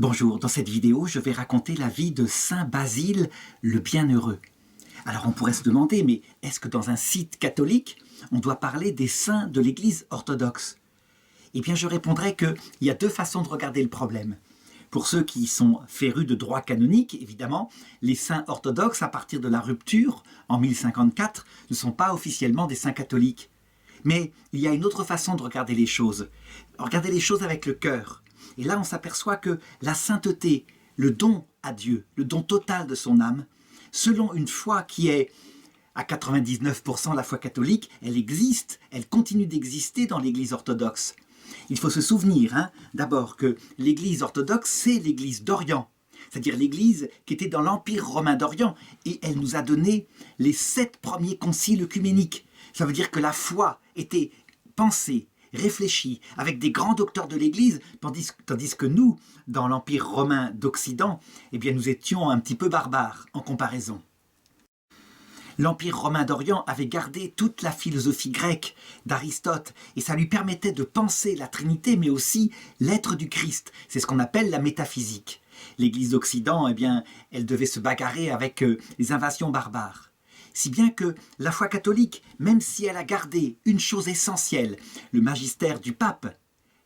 Bonjour, dans cette vidéo, je vais raconter la vie de Saint Basile le Bienheureux. Alors on pourrait se demander, mais est-ce que dans un site catholique, on doit parler des saints de l'Église orthodoxe? Eh bien je répondrai qu'il y a deux façons de regarder le problème. Pour ceux qui sont férus de droit canonique, évidemment, les saints orthodoxes, à partir de la rupture, en 1054, ne sont pas officiellement des saints catholiques. Mais il y a une autre façon de regarder les choses. Regarder les choses avec le cœur. Et là, on s'aperçoit que la sainteté, le don à Dieu, le don total de son âme, selon une foi qui est à 99% la foi catholique, elle existe, elle continue d'exister dans l'Église orthodoxe. Il faut se souvenir, d'abord, que l'Église orthodoxe, c'est l'Église d'Orient, c'est-à-dire l'Église qui était dans l'Empire romain d'Orient, et elle nous a donné les 7 premiers conciles œcuméniques. Ça veut dire que la foi était pensée, réfléchie, avec des grands docteurs de l'Église, tandis que nous, dans l'Empire romain d'Occident, eh bien nous étions un petit peu barbares en comparaison. L'Empire romain d'Orient avait gardé toute la philosophie grecque d'Aristote, et ça lui permettait de penser la Trinité, mais aussi l'être du Christ. C'est ce qu'on appelle la métaphysique. L'Église d'Occident, eh bien, elle devait se bagarrer avec les invasions barbares. Si bien que la foi catholique, même si elle a gardé une chose essentielle, le magistère du pape,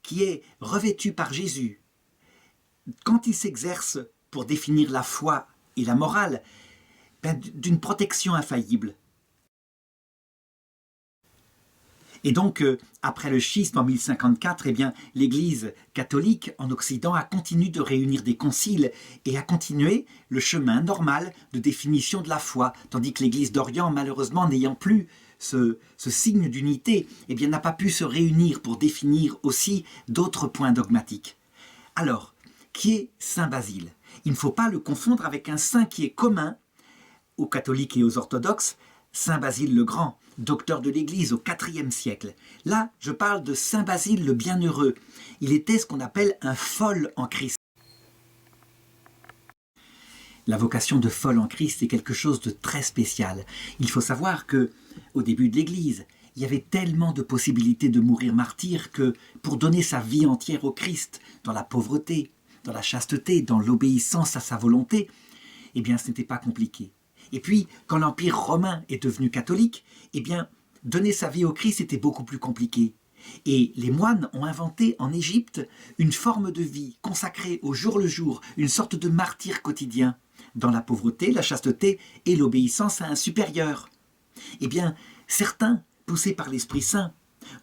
qui est revêtu par Jésus, quand il s'exerce pour définir la foi et la morale, d'une protection infaillible. Et donc, après le schisme en 1054, eh bien, l'Église catholique en Occident a continué de réunir des conciles et a continué le chemin normal de définition de la foi, tandis que l'Église d'Orient, malheureusement, n'ayant plus ce signe d'unité, eh bien, n'a pas pu se réunir pour définir aussi d'autres points dogmatiques. Alors, qui est Saint Basile? Il ne faut pas le confondre avec un saint qui est commun aux catholiques et aux orthodoxes, Saint Basile le Grand, docteur de l'Église au IVe siècle. Là, je parle de Saint Basile le Bienheureux. Il était ce qu'on appelle un fol en Christ. La vocation de fol en Christ est quelque chose de très spécial. Il faut savoir que, au début de l'Église, il y avait tellement de possibilités de mourir martyr que, pour donner sa vie entière au Christ, dans la pauvreté, dans la chasteté, dans l'obéissance à sa volonté, eh bien, ce n'était pas compliqué. Et puis, quand l'Empire romain est devenu catholique, eh bien, donner sa vie au Christ était beaucoup plus compliqué. Et les moines ont inventé en Égypte une forme de vie consacrée au jour le jour, une sorte de martyr quotidien, dans la pauvreté, la chasteté et l'obéissance à un supérieur. Eh bien, certains, poussés par l'Esprit Saint,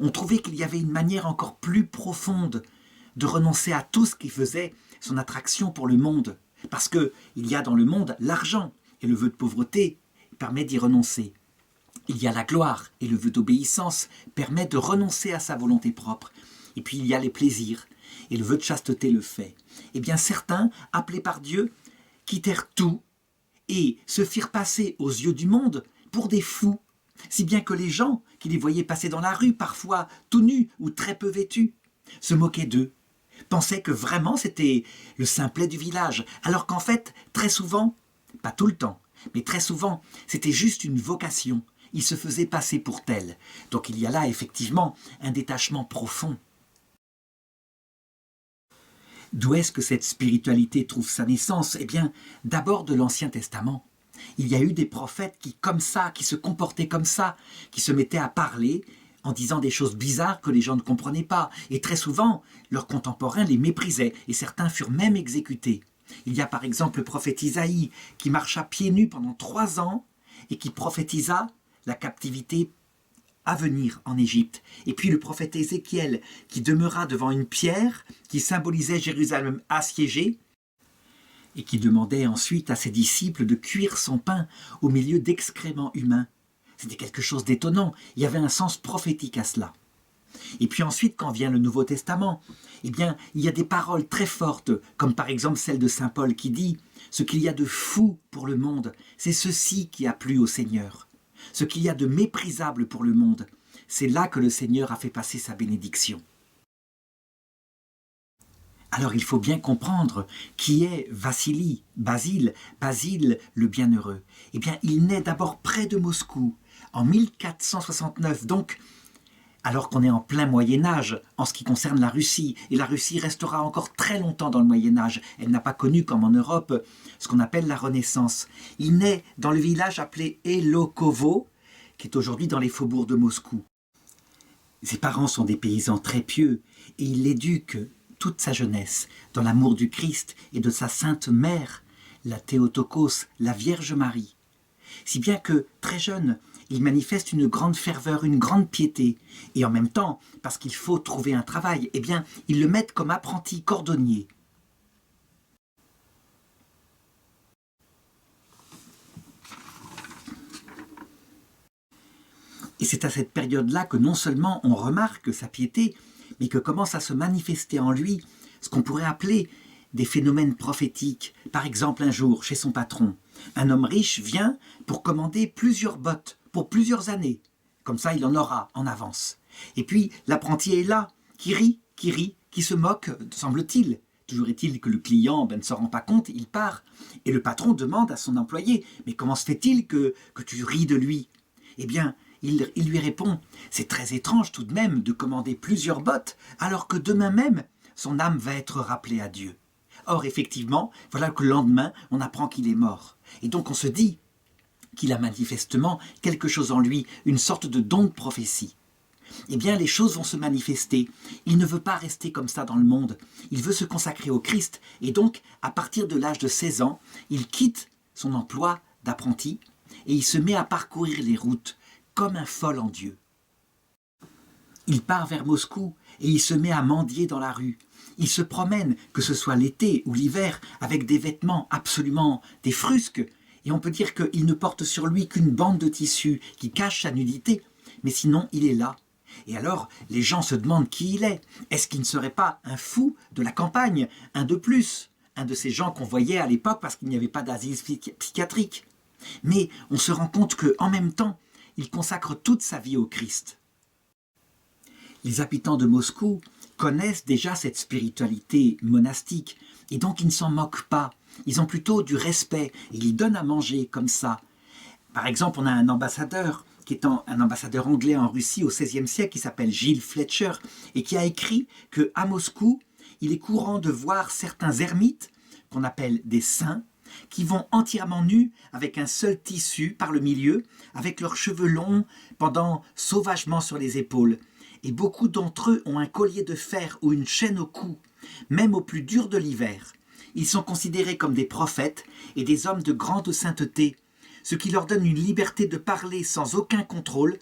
ont trouvé qu'il y avait une manière encore plus profonde de renoncer à tout ce qui faisait son attraction pour le monde. Parce qu'il y a dans le monde l'argent, et le vœu de pauvreté permet d'y renoncer. Il y a la gloire et le vœu d'obéissance permet de renoncer à sa volonté propre. Et puis il y a les plaisirs et le vœu de chasteté le fait. Eh bien certains, appelés par Dieu, quittèrent tout et se firent passer aux yeux du monde pour des fous, si bien que les gens qui les voyaient passer dans la rue, parfois tout nus ou très peu vêtus, se moquaient d'eux, pensaient que vraiment c'était le simplet du village, alors qu'en fait, très souvent, pas tout le temps, mais très souvent, c'était juste une vocation. Il se faisait passer pour tel. Donc il y a là effectivement un détachement profond. D'où est-ce que cette spiritualité trouve sa naissance? Eh bien, d'abord de l'Ancien Testament. Il y a eu des prophètes qui, comme ça, qui se comportaient comme ça, qui se mettaient à parler en disant des choses bizarres que les gens ne comprenaient pas. Et très souvent, leurs contemporains les méprisaient et certains furent même exécutés. Il y a par exemple le prophète Isaïe qui marcha pieds nus pendant 3 ans et qui prophétisa la captivité à venir en Égypte. Et puis le prophète Ézéchiel qui demeura devant une pierre qui symbolisait Jérusalem assiégée et qui demandait ensuite à ses disciples de cuire son pain au milieu d'excréments humains. C'était quelque chose d'étonnant, il y avait un sens prophétique à cela. Et puis ensuite, quand vient le Nouveau Testament, eh bien, il y a des paroles très fortes, comme par exemple celle de saint Paul qui dit « Ce qu'il y a de fou pour le monde, c'est ceci qui a plu au Seigneur. Ce qu'il y a de méprisable pour le monde, c'est là que le Seigneur a fait passer sa bénédiction. » Alors il faut bien comprendre qui est Basile le Bienheureux. Eh bien, il naît d'abord près de Moscou, en 1469, donc alors qu'on est en plein Moyen-Âge en ce qui concerne la Russie. Et la Russie restera encore très longtemps dans le Moyen-Âge. Elle n'a pas connu, comme en Europe, ce qu'on appelle la Renaissance. Il naît dans le village appelé Elokovo, qui est aujourd'hui dans les faubourgs de Moscou. Ses parents sont des paysans très pieux et il l'éduque toute sa jeunesse dans l'amour du Christ et de sa sainte mère, la Théotokos, la Vierge Marie. Si bien que, très jeune, il manifeste une grande ferveur, une grande piété. Et en même temps, parce qu'il faut trouver un travail, eh bien, ils le mettent comme apprenti cordonnier. Et c'est à cette période-là que non seulement on remarque sa piété, mais que commence à se manifester en lui ce qu'on pourrait appeler des phénomènes prophétiques. Par exemple, un jour, chez son patron, un homme riche vient pour commander plusieurs bottes pour plusieurs années. Comme ça, il en aura en avance. Et puis, l'apprenti est là, qui rit, qui se moque, semble-t-il. Toujours est-il que le client ne s'en rend pas compte, il part. Et le patron demande à son employé, « Mais comment se fait-il que tu ris de lui ?» Eh bien, il lui répond, « C'est très étrange tout de même de commander plusieurs bottes, alors que demain même, son âme va être rappelée à Dieu. » Or, effectivement, voilà que le lendemain, on apprend qu'il est mort. Et donc on se dit qu'il a manifestement quelque chose en lui, une sorte de don de prophétie. Eh bien, les choses vont se manifester. Il ne veut pas rester comme ça dans le monde. Il veut se consacrer au Christ. Et donc, à partir de l'âge de 16 ans, il quitte son emploi d'apprenti et il se met à parcourir les routes comme un fol en Dieu. Il part vers Moscou et il se met à mendier dans la rue. Il se promène, que ce soit l'été ou l'hiver, avec des vêtements absolument des frusques. Et on peut dire qu'il ne porte sur lui qu'une bande de tissu qui cache sa nudité. Mais sinon, il est là. Et alors, les gens se demandent qui il est. Est-ce qu'il ne serait pas un fou de la campagne, un de plus, un de ces gens qu'on voyait à l'époque parce qu'il n'y avait pas d'asile psychiatrique. Mais on se rend compte qu'en même temps, il consacre toute sa vie au Christ. Les habitants de Moscou connaissent déjà cette spiritualité monastique et donc ils ne s'en moquent pas. Ils ont plutôt du respect et ils donnent à manger comme ça. Par exemple, on a un ambassadeur qui est un ambassadeur anglais en Russie au XVIe siècle qui s'appelle Giles Fletcher et qui a écrit qu'à Moscou, il est courant de voir certains ermites qu'on appelle des saints qui vont entièrement nus avec un seul tissu par le milieu, avec leurs cheveux longs pendant sauvagement sur les épaules. Et beaucoup d'entre eux ont un collier de fer ou une chaîne au cou, même au plus dur de l'hiver. Ils sont considérés comme des prophètes et des hommes de grande sainteté, ce qui leur donne une liberté de parler sans aucun contrôle,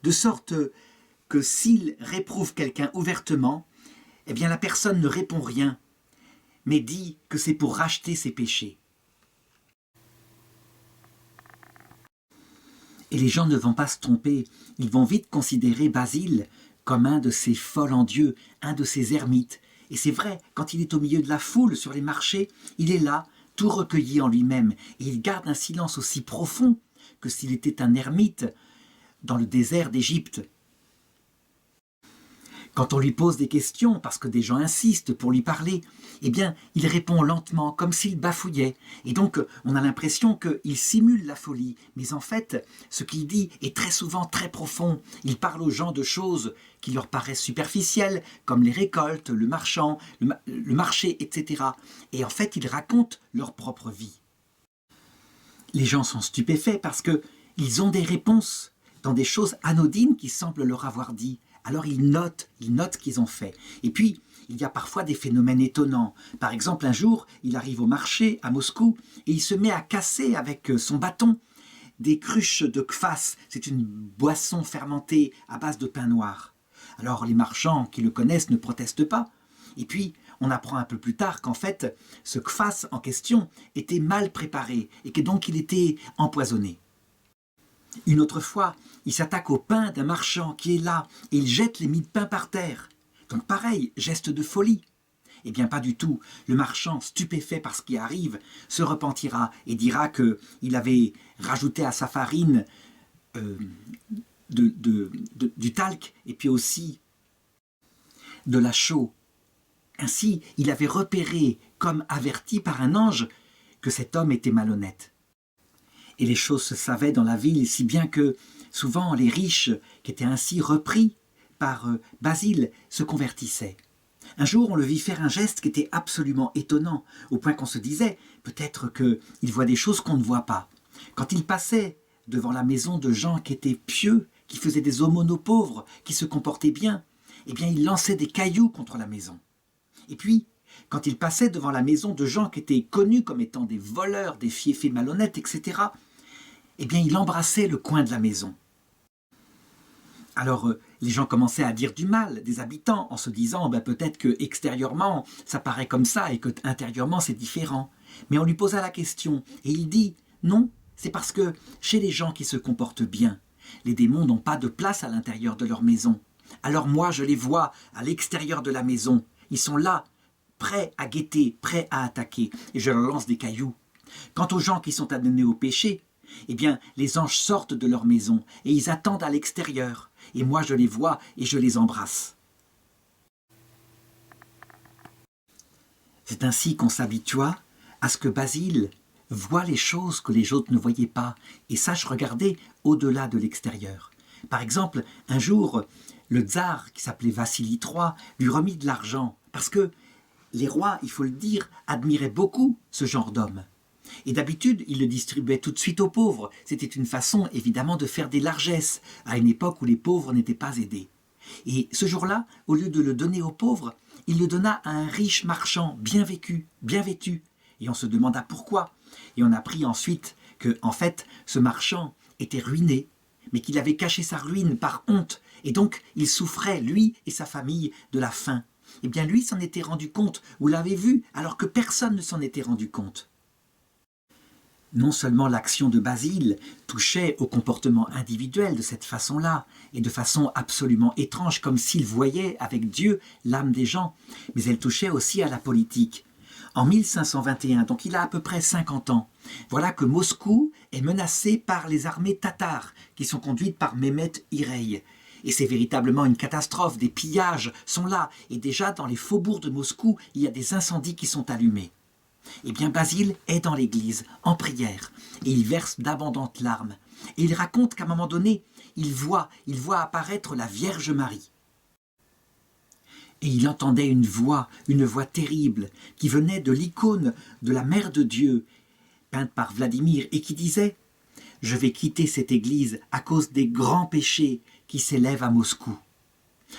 de sorte que s'ils réprouvent quelqu'un ouvertement, eh bien la personne ne répond rien, mais dit que c'est pour racheter ses péchés. Et les gens ne vont pas se tromper, ils vont vite considérer Basile comme un de ces folles en Dieu, un de ces ermites. Et c'est vrai, quand il est au milieu de la foule, sur les marchés, il est là, tout recueilli en lui-même, et il garde un silence aussi profond que s'il était un ermite dans le désert d'Égypte. Quand on lui pose des questions, parce que des gens insistent pour lui parler, eh bien, il répond lentement, comme s'il bafouillait. Et donc, on a l'impression qu'il simule la folie. Mais en fait, ce qu'il dit est très souvent très profond. Il parle aux gens de choses qui leur paraissent superficielles, comme les récoltes, le marchand, le marché, etc. Et en fait, il raconte leur propre vie. Les gens sont stupéfaits parce qu'ils ont des réponses dans des choses anodines qui semblent leur avoir dit. Alors ils notent ce qu'ils ont fait. Et puis, il y a parfois des phénomènes étonnants. Par exemple, un jour, il arrive au marché à Moscou et il se met à casser avec son bâton des cruches de kvass. C'est une boisson fermentée à base de pain noir. Alors les marchands qui le connaissent ne protestent pas. Et puis, on apprend un peu plus tard qu'en fait, ce kvass en question était mal préparé et que donc il était empoisonné. Une autre fois, il s'attaque au pain d'un marchand qui est là et il jette les mie de pain par terre. Donc pareil, geste de folie. Eh bien pas du tout. Le marchand, stupéfait par ce qui arrive, se repentira et dira qu'il avait rajouté à sa farine du talc et puis aussi de la chaux. Ainsi, il avait repéré, comme averti par un ange, que cet homme était malhonnête. Et les choses se savaient dans la ville, si bien que souvent les riches, qui étaient ainsi repris par Basile se convertissait. Un jour, on le vit faire un geste qui était absolument étonnant, au point qu'on se disait peut-être qu'il voit des choses qu'on ne voit pas. Quand il passait devant la maison de gens qui étaient pieux, qui faisaient des aumônes aux pauvres, qui se comportaient bien, eh bien, il lançait des cailloux contre la maison. Et puis, quand il passait devant la maison de gens qui étaient connus comme étant des voleurs, des fiefés malhonnêtes, etc., eh bien, il embrassait le coin de la maison. Alors, les gens commençaient à dire du mal des habitants en se disant peut-être que extérieurement ça paraît comme ça et que intérieurement c'est différent. Mais on lui posa la question et il dit non, c'est parce que chez les gens qui se comportent bien, les démons n'ont pas de place à l'intérieur de leur maison. Alors moi je les vois à l'extérieur de la maison, ils sont là, prêts à guetter, prêts à attaquer, et je leur lance des cailloux. Quant aux gens qui sont adonnés au péché, eh bien les anges sortent de leur maison et ils attendent à l'extérieur. Et moi je les vois et je les embrasse. C'est ainsi qu'on s'habitua à ce que Basile voit les choses que les autres ne voyaient pas et sache regarder au-delà de l'extérieur. Par exemple, un jour, le tsar, qui s'appelait Vassili III, lui remit de l'argent parce que les rois, il faut le dire, admiraient beaucoup ce genre d'homme. Et d'habitude, il le distribuait tout de suite aux pauvres. C'était une façon, évidemment, de faire des largesses, à une époque où les pauvres n'étaient pas aidés. Et ce jour-là, au lieu de le donner aux pauvres, il le donna à un riche marchand bien vécu, bien vêtu. Et on se demanda pourquoi. Et on apprit ensuite que, en fait, ce marchand était ruiné, mais qu'il avait caché sa ruine par honte. Et donc, il souffrait, lui et sa famille, de la faim. Eh bien, lui s'en était rendu compte, ou l'avait vu, alors que personne ne s'en était rendu compte. Non seulement l'action de Basile touchait au comportement individuel de cette façon-là, et de façon absolument étrange, comme s'il voyait avec Dieu l'âme des gens, mais elle touchait aussi à la politique. En 1521, donc il a à peu près 50 ans, voilà que Moscou est menacée par les armées tatares, qui sont conduites par Mehmet Irey. Et c'est véritablement une catastrophe, des pillages sont là, et déjà dans les faubourgs de Moscou, il y a des incendies qui sont allumés. Eh bien, Basile est dans l'église, en prière, et il verse d'abondantes larmes. Et il raconte qu'à un moment donné, il voit apparaître la Vierge Marie. Et il entendait une voix terrible, qui venait de l'icône de la Mère de Dieu, peinte par Vladimir, et qui disait « Je vais quitter cette église à cause des grands péchés qui s'élèvent à Moscou. »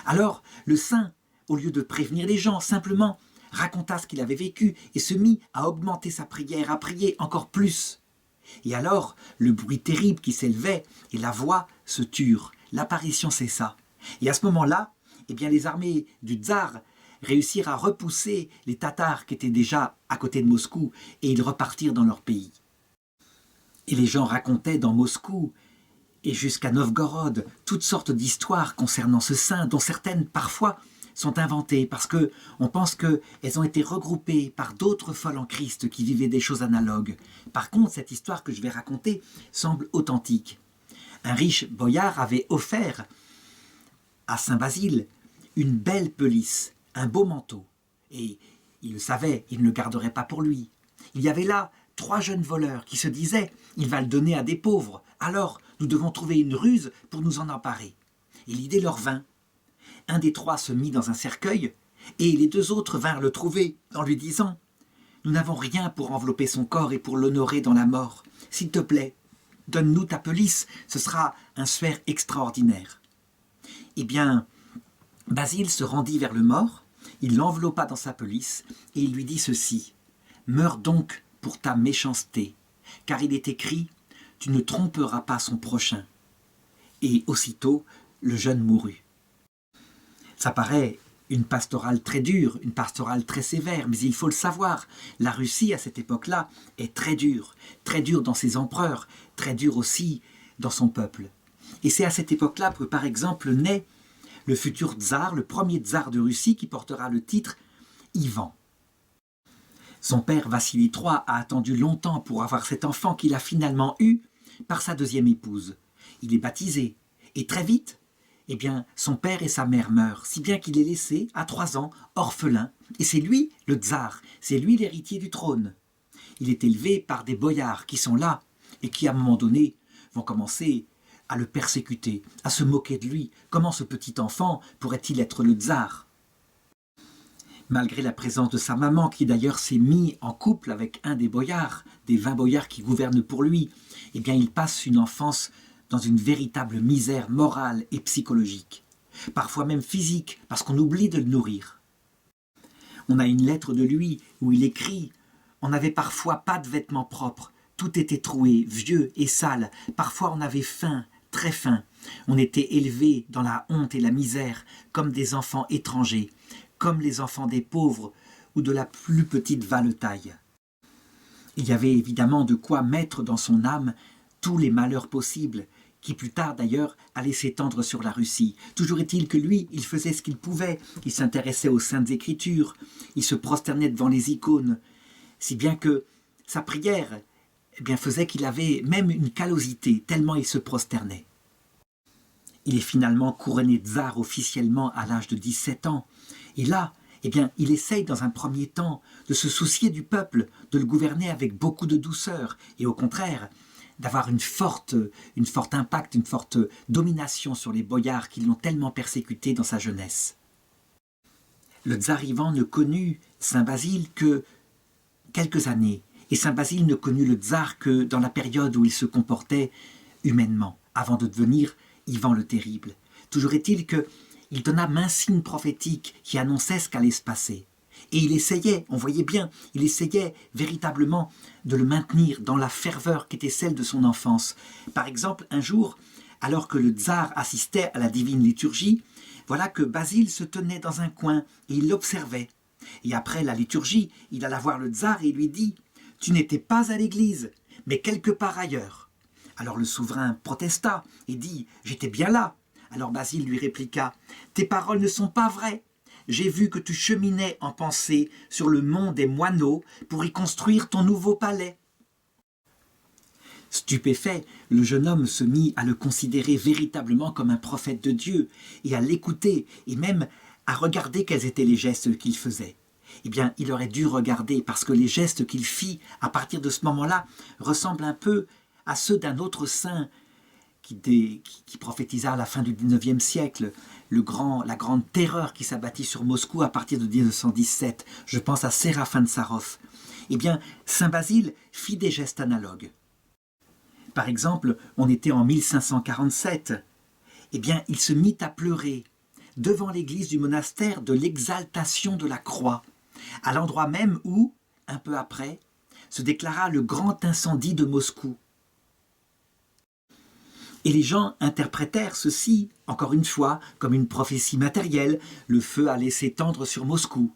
Alors, le saint, au lieu de prévenir les gens, simplement raconta ce qu'il avait vécu et se mit à augmenter sa prière, à prier encore plus. Et alors, le bruit terrible qui s'élevait et la voix se turent, l'apparition cessa. Et à ce moment-là, eh bien, les armées du tsar réussirent à repousser les Tatars qui étaient déjà à côté de Moscou et ils repartirent dans leur pays. Et les gens racontaient dans Moscou et jusqu'à Novgorod toutes sortes d'histoires concernant ce saint, dont certaines parfois sont inventées parce qu'on pense qu'elles ont été regroupées par d'autres folles en Christ qui vivaient des choses analogues. Par contre, cette histoire que je vais raconter semble authentique. Un riche boyard avait offert à Saint Basile une belle pelisse, un beau manteau. Et il le savait, il ne le garderait pas pour lui. Il y avait là 3 jeunes voleurs qui se disaient « il va le donner à des pauvres, alors nous devons trouver une ruse pour nous en emparer ». Et l'idée leur vint. Un des 3 se mit dans un cercueil, et les 2 autres vinrent le trouver en lui disant « Nous n'avons rien pour envelopper son corps et pour l'honorer dans la mort. S'il te plaît, donne-nous ta pelisse, ce sera un suaire extraordinaire. » Eh bien, Basile se rendit vers le mort, il l'enveloppa dans sa pelisse, et il lui dit ceci « Meurs donc pour ta méchanceté, car il est écrit « Tu ne tromperas pas son prochain. » Et aussitôt, le jeune mourut. Ça paraît une pastorale très dure, une pastorale très sévère, mais il faut le savoir, la Russie à cette époque-là est très dure dans ses empereurs, très dure aussi dans son peuple. Et c'est à cette époque-là que, par exemple, naît le futur tsar, le premier tsar de Russie qui portera le titre Ivan. Son père Vassili III a attendu longtemps pour avoir cet enfant qu'il a finalement eu par sa deuxième épouse. Il est baptisé, et très vite, eh bien, son père et sa mère meurent, si bien qu'il est laissé, à 3 ans, orphelin. Et c'est lui, le tsar, c'est lui l'héritier du trône. Il est élevé par des boyards qui sont là, et qui, à un moment donné, vont commencer à le persécuter, à se moquer de lui. Comment ce petit enfant pourrait-il être le tsar? Malgré la présence de sa maman, qui d'ailleurs s'est mis en couple avec un des boyards, des 20 boyards qui gouvernent pour lui, eh bien il passe une enfance dans une véritable misère morale et psychologique, parfois même physique, parce qu'on oublie de le nourrir. On a une lettre de lui où il écrit « On n'avait parfois pas de vêtements propres, tout était troué, vieux et sale, parfois on avait faim, très faim, on était élevés dans la honte et la misère, comme des enfants étrangers, comme les enfants des pauvres ou de la plus petite valetaille. » Il y avait évidemment de quoi mettre dans son âme tous les malheurs possibles, qui plus tard d'ailleurs allaient s'étendre sur la Russie. Toujours est-il que lui, il faisait ce qu'il pouvait, il s'intéressait aux Saintes Écritures, il se prosternait devant les icônes, si bien que sa prière faisait qu'il avait même une callosité, tellement il se prosternait. Il est finalement couronné tsar officiellement à l'âge de 17 ans, et là, il essaye dans un premier temps de se soucier du peuple, de le gouverner avec beaucoup de douceur, et au contraire, d'avoir une forte impact, une forte domination sur les boyards qui l'ont tellement persécuté dans sa jeunesse. Le tsar Ivan ne connut Saint Basile que quelques années, et Saint Basile ne connut le tsar que dans la période où il se comportait humainement, avant de devenir Ivan le Terrible. Toujours est-il qu'il donna maints signes prophétiques qui annonçaient ce qu'allait se passer. Et il essayait, on voyait bien, il essayait véritablement de le maintenir dans la ferveur qui était celle de son enfance. Par exemple, un jour, alors que le tsar assistait à la divine liturgie, voilà que Basile se tenait dans un coin et il l'observait. Et après la liturgie, il alla voir le tsar et lui dit « Tu n'étais pas à l'église, mais quelque part ailleurs. » Alors le souverain protesta et dit « J'étais bien là. » Alors Basile lui répliqua « Tes paroles ne sont pas vraies. J'ai vu que tu cheminais en pensée sur le mont des moineaux pour y construire ton nouveau palais. » Stupéfait, le jeune homme se mit à le considérer véritablement comme un prophète de Dieu et à l'écouter et même à regarder quels étaient les gestes qu'il faisait. Il aurait dû regarder parce que les gestes qu'il fit à partir de ce moment-là ressemblent un peu à ceux d'un autre saint qui prophétisa à la fin du XIXe siècle, la grande terreur qui s'abattit sur Moscou à partir de 1917. Je pense à Séraphin de Sarov. Saint Basile fit des gestes analogues. Par exemple, on était en 1547. Il se mit à pleurer devant l'église du monastère de l'exaltation de la croix, à l'endroit même où, un peu après, se déclara le grand incendie de Moscou. Et les gens interprétèrent ceci, encore une fois, comme une prophétie matérielle. Le feu allait s'étendre sur Moscou.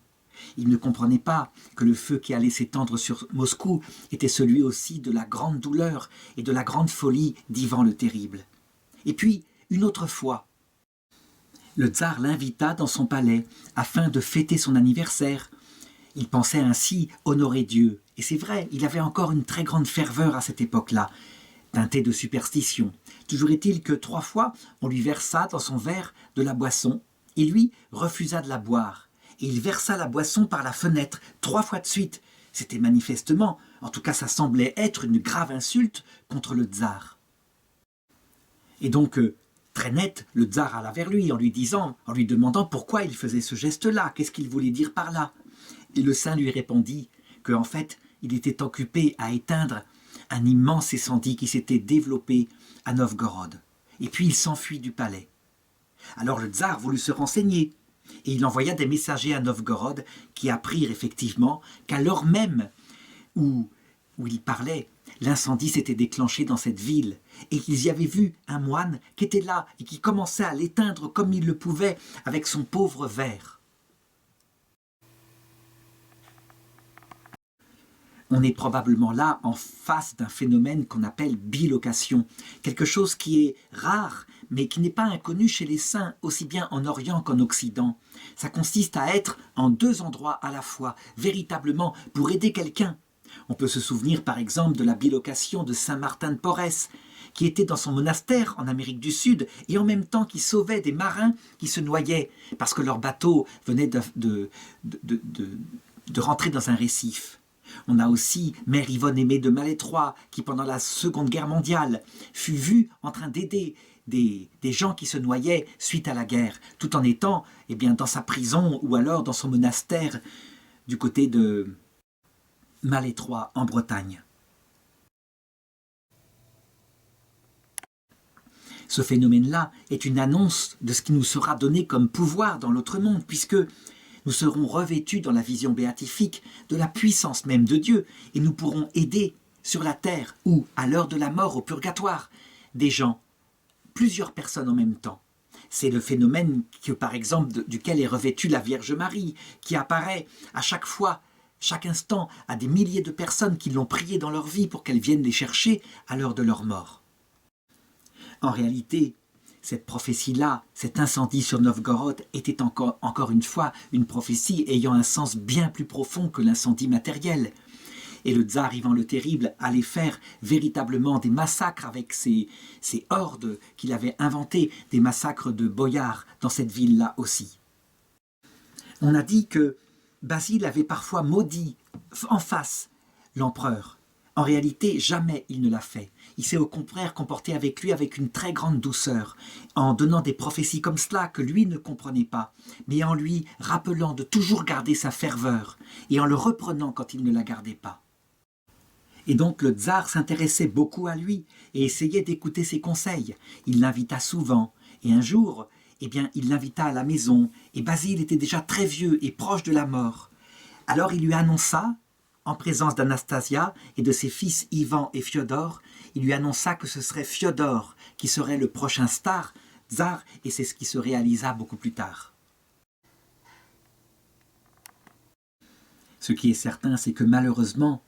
Ils ne comprenaient pas que le feu qui allait s'étendre sur Moscou était celui aussi de la grande douleur et de la grande folie d'Ivan le Terrible. Et puis, une autre fois, le tsar l'invita dans son palais afin de fêter son anniversaire. Il pensait ainsi honorer Dieu. Et c'est vrai, il avait encore une très grande ferveur à cette époque-là, teintée de superstition. Toujours est-il que 3 fois, on lui versa dans son verre de la boisson, et lui refusa de la boire. Et il versa la boisson par la fenêtre 3 fois de suite. C'était manifestement, en tout cas ça semblait être une grave insulte contre le tsar. Et donc, très net, le tsar alla vers lui en lui demandant pourquoi il faisait ce geste-là, qu'est-ce qu'il voulait dire par là. Et le saint lui répondit qu'en fait, il était occupé à éteindre un immense incendie qui s'était développé à Novgorod. Et puis il s'enfuit du palais. Alors le tsar voulut se renseigner, et il envoya des messagers à Novgorod qui apprirent effectivement qu'à l'heure même où il parlait, l'incendie s'était déclenché dans cette ville, et qu'ils y avaient vu un moine qui était là et qui commençait à l'éteindre comme il le pouvait avec son pauvre verre. On est probablement là en face d'un phénomène qu'on appelle bilocation, quelque chose qui est rare, mais qui n'est pas inconnu chez les saints, aussi bien en Orient qu'en Occident. Ça consiste à être en 2 endroits à la fois, véritablement, pour aider quelqu'un. On peut se souvenir par exemple de la bilocation de Saint Martin de Porres, qui était dans son monastère en Amérique du Sud, et en même temps qui sauvait des marins qui se noyaient, parce que leur bateau venait de rentrer dans un récif. On a aussi Mère Yvonne Aimée de Malétroit, qui pendant la Seconde Guerre mondiale fut vue en train d'aider des gens qui se noyaient suite à la guerre, tout en étant dans sa prison ou alors dans son monastère du côté de Malétroit en Bretagne. Ce phénomène-là est une annonce de ce qui nous sera donné comme pouvoir dans l'autre monde, puisque nous serons revêtus dans la vision béatifique de la puissance même de Dieu, et nous pourrons aider sur la terre ou à l'heure de la mort au purgatoire des gens, plusieurs personnes en même temps. C'est le phénomène que, par exemple, duquel est revêtue la Vierge Marie, qui apparaît à chaque fois, chaque instant, à des milliers de personnes qui l'ont priée dans leur vie pour qu'elle vienne les chercher à l'heure de leur mort. En réalité, cette prophétie-là, cet incendie sur Novgorod, était encore une fois une prophétie ayant un sens bien plus profond que l'incendie matériel. Et le tsar Ivan le Terrible allait faire véritablement des massacres avec ces hordes qu'il avait inventées, des massacres de boyards dans cette ville-là aussi. On a dit que Basile avait parfois maudit en face l'empereur. En réalité, jamais il ne l'a fait. Il s'est au contraire comporté avec lui avec une très grande douceur, en donnant des prophéties comme cela que lui ne comprenait pas, mais en lui rappelant de toujours garder sa ferveur, et en le reprenant quand il ne la gardait pas. Et donc le tsar s'intéressait beaucoup à lui, et essayait d'écouter ses conseils. Il l'invita souvent, et un jour, il l'invita à la maison, et Basile était déjà très vieux et proche de la mort. Alors il lui annonça, en présence d'Anastasia et de ses fils Ivan et Fiodor, il lui annonça que ce serait Fiodor qui serait le prochain tsar, et c'est ce qui se réalisa beaucoup plus tard. Ce qui est certain, c'est que malheureusement,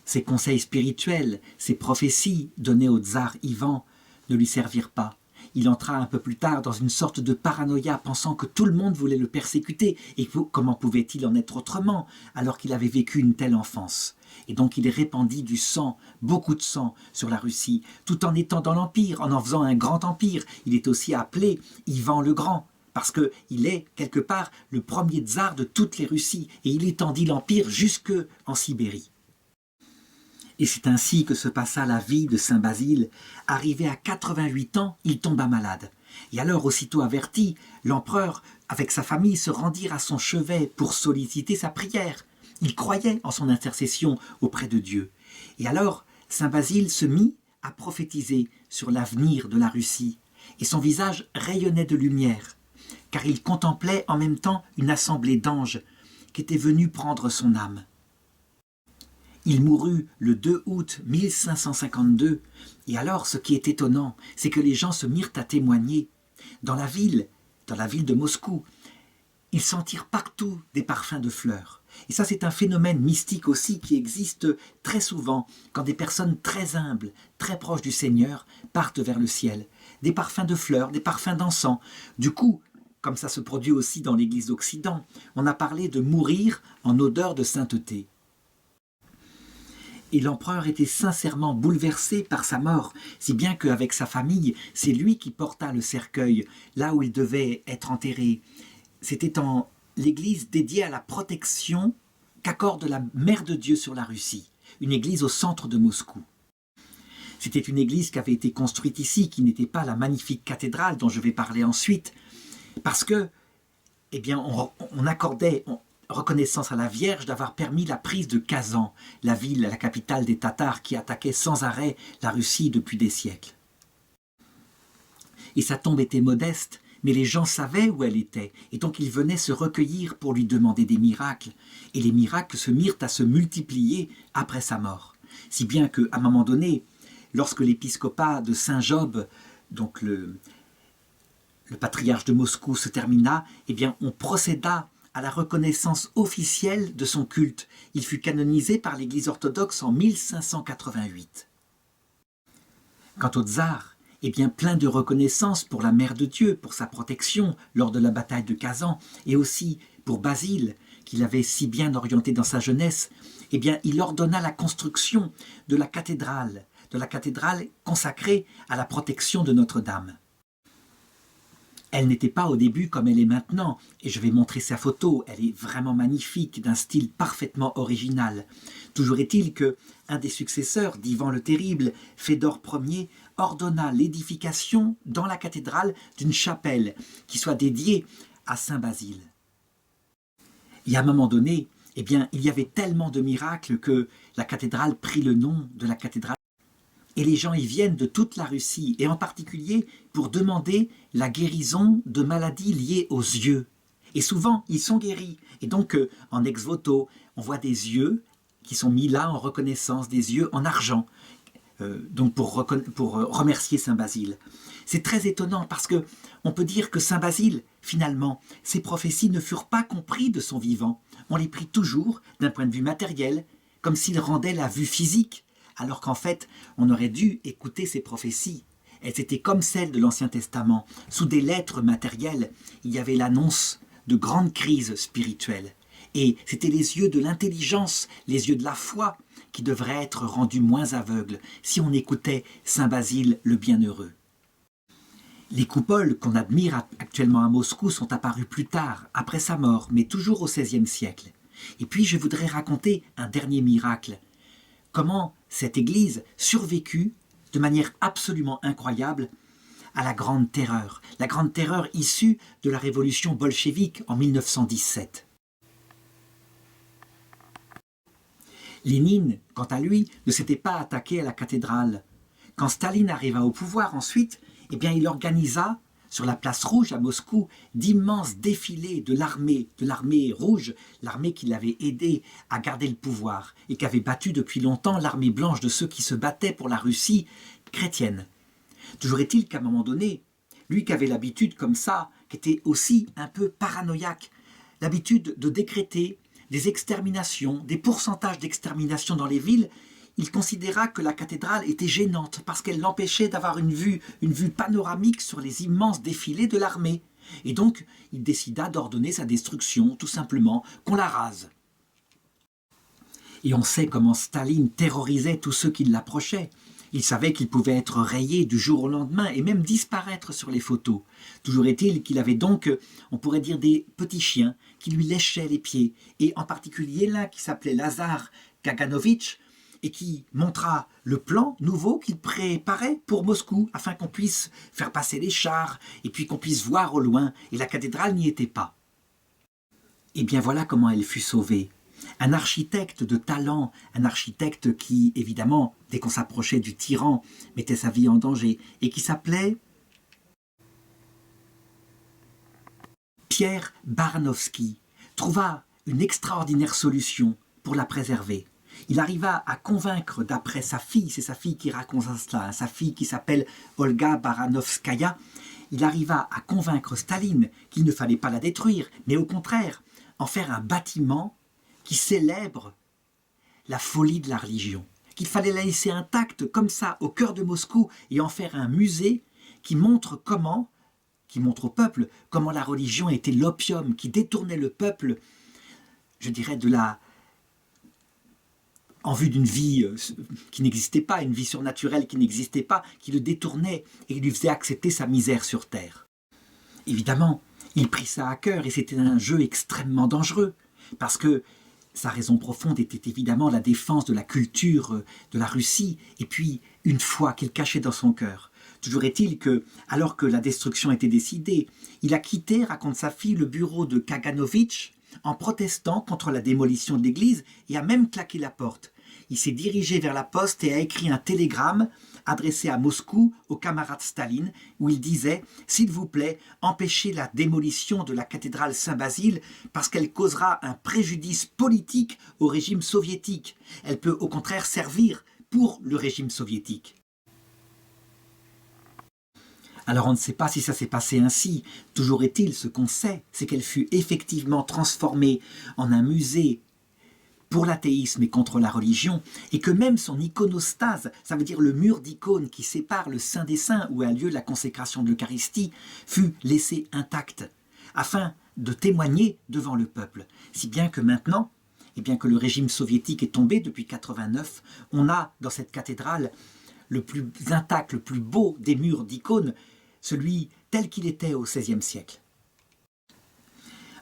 ces conseils spirituels, ces prophéties données au tsar Ivan ne lui servirent pas. Il entra un peu plus tard dans une sorte de paranoïa, pensant que tout le monde voulait le persécuter, et comment pouvait-il en être autrement, alors qu'il avait vécu une telle enfance. Et donc il répandit du sang, beaucoup de sang, sur la Russie, tout en étant dans l'Empire, en faisant un grand empire. Il est aussi appelé Ivan le Grand, parce qu'il est, quelque part, le premier tsar de toutes les Russies, et il étendit l'Empire jusque en Sibérie. Et c'est ainsi que se passa la vie de Saint Basile. Arrivé à 88 ans, il tomba malade. Et alors, aussitôt averti, l'empereur, avec sa famille, se rendirent à son chevet pour solliciter sa prière. Il croyait en son intercession auprès de Dieu. Et alors, Saint Basile se mit à prophétiser sur l'avenir de la Russie. Et son visage rayonnait de lumière, car il contemplait en même temps une assemblée d'anges qui étaient venus prendre son âme. Il mourut le 2 août 1552, et alors ce qui est étonnant, c'est que les gens se mirent à témoigner. Dans la ville de Moscou, ils sentirent partout des parfums de fleurs. Et ça, c'est un phénomène mystique aussi qui existe très souvent quand des personnes très humbles, très proches du Seigneur, partent vers le ciel. Des parfums de fleurs, des parfums d'encens. Du coup, comme ça se produit aussi dans l'Église d'Occident, on a parlé de mourir en odeur de sainteté. Et l'empereur était sincèrement bouleversé par sa mort, si bien qu'avec sa famille, c'est lui qui porta le cercueil là où il devait être enterré. C'était en l'église dédiée à la protection qu'accorde la Mère de Dieu sur la Russie, une église au centre de Moscou. C'était une église qui avait été construite ici, qui n'était pas la magnifique cathédrale dont je vais parler ensuite, parce que, on accordait reconnaissance à la Vierge d'avoir permis la prise de Kazan, la ville, la capitale des Tatars qui attaquaient sans arrêt la Russie depuis des siècles. Et sa tombe était modeste, mais les gens savaient où elle était, et donc ils venaient se recueillir pour lui demander des miracles, et les miracles se mirent à se multiplier après sa mort. Si bien qu'à un moment donné, lorsque l'épiscopat de Saint-Job, donc le patriarche de Moscou, se termina, on procéda à la reconnaissance officielle de son culte. Il fut canonisé par l'Église orthodoxe en 1588. Quant au tsar, plein de reconnaissance pour la Mère de Dieu, pour sa protection lors de la bataille de Kazan, et aussi pour Basile, qu'il avait si bien orienté dans sa jeunesse, il ordonna la construction de la cathédrale consacrée à la protection de Notre-Dame. Elle n'était pas au début comme elle est maintenant, et je vais montrer sa photo, elle est vraiment magnifique, d'un style parfaitement original. Toujours est-il que un des successeurs d'Ivan le Terrible, Fédor Ier, ordonna l'édification dans la cathédrale d'une chapelle qui soit dédiée à Saint Basile. Et à un moment donné, eh bien, il y avait tellement de miracles que la cathédrale prit le nom de la cathédrale. Et les gens y viennent de toute la Russie, et en particulier pour demander la guérison de maladies liées aux yeux. Et souvent, ils sont guéris. Et donc, en ex-voto, on voit des yeux qui sont mis là en reconnaissance, des yeux en argent, donc pour remercier Saint Basile. C'est très étonnant parce que on peut dire que Saint Basile, finalement, ses prophéties ne furent pas comprises de son vivant. On les prit toujours d'un point de vue matériel, comme s'il rendait la vue physique, alors qu'en fait, on aurait dû écouter ces prophéties. Elles étaient comme celles de l'Ancien Testament. Sous des lettres matérielles, il y avait l'annonce de grandes crises spirituelles. Et c'était les yeux de l'intelligence, les yeux de la foi, qui devraient être rendus moins aveugles si on écoutait Saint Basile le Bienheureux. Les coupoles qu'on admire actuellement à Moscou sont apparues plus tard, après sa mort, mais toujours au XVIe siècle. Et puis je voudrais raconter un dernier miracle. Comment cette église survécut de manière absolument incroyable à la Grande Terreur issue de la révolution bolchevique en 1917. Lénine, quant à lui, ne s'était pas attaqué à la cathédrale. Quand Staline arriva au pouvoir ensuite, eh bien, il organisa sur la place rouge à Moscou d'immenses défilés de l'armée rouge, l'armée qui l'avait aidé à garder le pouvoir et qui avait battu depuis longtemps l'armée blanche de ceux qui se battaient pour la Russie chrétienne. Toujours est-il qu'à un moment donné, lui qui avait l'habitude comme ça, qui était aussi un peu paranoïaque, l'habitude de décréter des exterminations, des pourcentages d'extermination dans les villes, il considéra que la cathédrale était gênante parce qu'elle l'empêchait d'avoir une vue panoramique sur les immenses défilés de l'armée. Et donc, il décida d'ordonner sa destruction, tout simplement, qu'on la rase. Et on sait comment Staline terrorisait tous ceux qui l'approchaient. Il savait qu'il pouvait être rayé du jour au lendemain et même disparaître sur les photos. Toujours est-il qu'il avait donc, on pourrait dire, des petits chiens qui lui léchaient les pieds. Et en particulier l'un qui s'appelait Lazar Kaganovitch, et qui montra le plan nouveau qu'il préparait pour Moscou, afin qu'on puisse faire passer les chars, et puis qu'on puisse voir au loin, et la cathédrale n'y était pas. Et bien voilà comment elle fut sauvée. Un architecte de talent, un architecte qui, évidemment, dès qu'on s'approchait du tyran, mettait sa vie en danger, et qui s'appelait Pierre Baranovski, trouva une extraordinaire solution pour la préserver. Il arriva à convaincre, d'après sa fille, c'est sa fille qui raconte cela, sa fille qui s'appelle Olga Baranovskaya, il arriva à convaincre Staline qu'il ne fallait pas la détruire, mais au contraire, en faire un bâtiment qui célèbre la folie de la religion, qu'il fallait la laisser intacte comme ça au cœur de Moscou et en faire un musée qui montre au peuple comment la religion était l'opium qui détournait le peuple, je dirais, en vue d'une vie qui n'existait pas, une vie surnaturelle qui n'existait pas, qui le détournait et lui faisait accepter sa misère sur terre. Évidemment, il prit ça à cœur et c'était un jeu extrêmement dangereux, parce que sa raison profonde était évidemment la défense de la culture de la Russie et puis une foi qu'il cachait dans son cœur. Toujours est-il que, alors que la destruction était décidée, il a quitté, raconte sa fille, le bureau de Kaganovitch en protestant contre la démolition de l'église et a même claqué la porte. Il s'est dirigé vers la poste et a écrit un télégramme adressé à Moscou au camarade Staline où il disait « S'il vous plaît, empêchez la démolition de la cathédrale Saint-Basile parce qu'elle causera un préjudice politique au régime soviétique. Elle peut au contraire servir pour le régime soviétique. » Alors on ne sait pas si ça s'est passé ainsi. Toujours est-il, ce qu'on sait, c'est qu'elle fut effectivement transformée en un musée pour l'athéisme et contre la religion, et que même son iconostase, ça veut dire le mur d'icônes qui sépare le Saint des Saints où a lieu la consécration de l'Eucharistie, fut laissé intact, afin de témoigner devant le peuple. Si bien que maintenant, et bien que le régime soviétique est tombé depuis 1989, on a dans cette cathédrale le plus intact, le plus beau des murs d'icônes, celui tel qu'il était au XVIe siècle.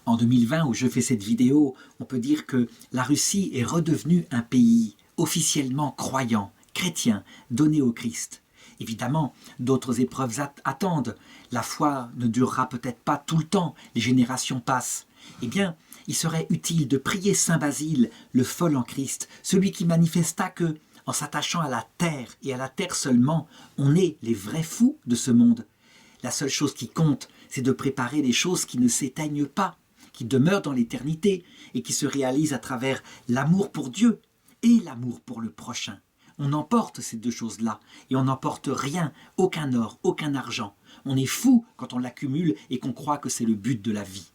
En 2020, où je fais cette vidéo, on peut dire que la Russie est redevenue un pays officiellement croyant, chrétien, donné au Christ. Évidemment, d'autres épreuves attendent. La foi ne durera peut-être pas tout le temps, les générations passent. Eh bien, il serait utile de prier Saint Basile, le fol en Christ, celui qui manifesta que, en s'attachant à la terre et à la terre seulement, on est les vrais fous de ce monde. La seule chose qui compte, c'est de préparer les choses qui ne s'éteignent pas, qui demeurent dans l'éternité et qui se réalisent à travers l'amour pour Dieu et l'amour pour le prochain. On emporte ces deux choses-là et on n'emporte rien, aucun or, aucun argent. On est fou quand on l'accumule et qu'on croit que c'est le but de la vie.